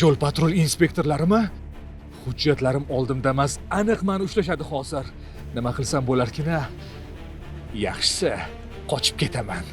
Yo'l patrul inspektorlarimi? Hujjatlarim oldimda emas, aniq meni ushlashadi hozir. Nima qilsam bo'larkin-a? Yaxshisi, qochib ketaman.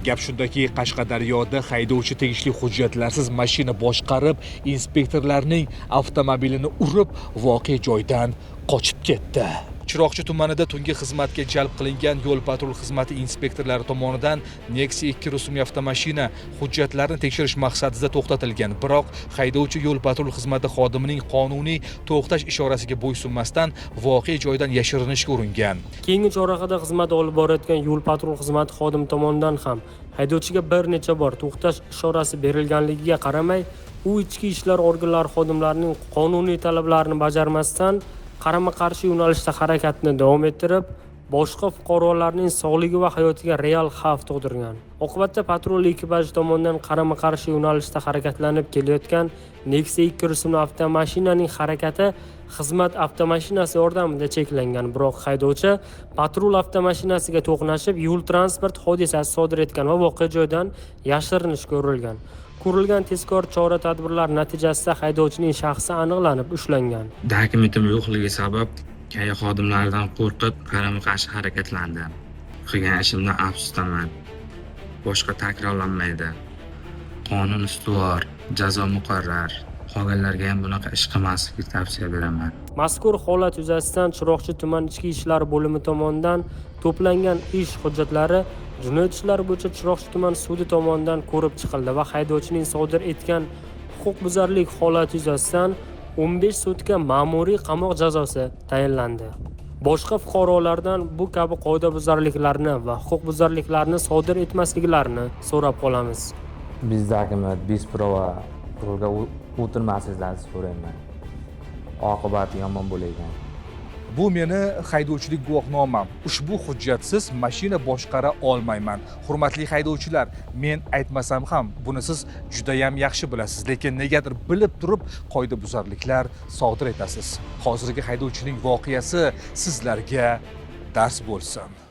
Gap shundaki, Qashqadaryoda haydovchi tegishli hujjatlarsiz mashina boshqarib, inspektorlarning avtomobilini urib, voqea joyidan qochib ketdi. Chiroqchi tumanida tungi xizmatga jalb qilingan yo'l patrul xizmati inspektorlari tomonidan Nexia 2 rusumli avtomashina hujjatlarini tekshirish maqsadida to'xtatilgan. Biroq haydovchi yo'l patrul xizmati xodimining qonuniy to'xtash ishorasiga bo'ysunmasdan voqea joyidan yashirinishga uringan. Keyingi chorrahada xizmat olib borayotgan yo'l patrul xizmati xodimi tomonidan ham haydovchiga bir necha bor to'xtash ishorasi berilganligiga qaramay, u ichki ishlar organlari xodimlarining qonuniy talablarini bajarmasdan qarama-qarshi yo'nalishda harakatni davom ettirib, boshqa fuqarolarning sog'ligi va hayotiga real xavf tug'dirgan. Oqibatda patrul ekipaji tomonidan qarama-qarshi yo'nalishda harakatlanib kelayotgan Nexia 2 rusumli avtomashinaning harakati xizmat avtomashinasi yordamida cheklangan. Biroq haydovchi patrul avtomashinasiga to'qnashib, yo'l transport hodisasi sodir etgan va voqea joyidan yashirinishga urilgan. Ko'rilgan tezkor chora-tadbirlar natijasida haydovchining shaxsi aniqlanib ushlangan. Dokumentim yo'qligi sabab kaya xodimlaridan qo'rqib qarama-qarshi harakatlandim. Qilgan ishimdan afsusdaman. Boshqa takrorlanmaydi. Qonun ustuvor, jazo muqarrar. Qolganlarga ham bunaqa ish qilmaslikni tavsiya beraman. Mazkur holat yuzasidan Chiroqchi tuman ichki ishlar bo'limi tomonidan to'plangan ish hujjatlari Jinoyat ishlari bo'yicha Chiroqchi tuman sudi tomonidan ko'rib chiqildi va haydovchining sodir etgan huquqbuzarlik holati yuzasidan 15 sutka ma'muriy qamoq jazosi tayinlandi. Boshqa fuqarolardan bu kabi qoidabuzarliklarni va huquqbuzarliklarni sodir etmasliklarini so'rab qolamiz. Bizdagi Bisprova rulga o'tirmasliklarini so'rayman. Oqibati yomon bo'laygan. Bu meni haydovchilik guvohnomam. Ushbu hujjatsiz mashina boshqara olmayman. Hurmatli haydovchilar, men aytmasam ham buni siz juda ham yaxshi bilasiz, lekin negadir bilib turib qoidabuzarliklar sodir etasiz. Hozirgi haydovchining voqeasi sizlarga dars bo'lsin.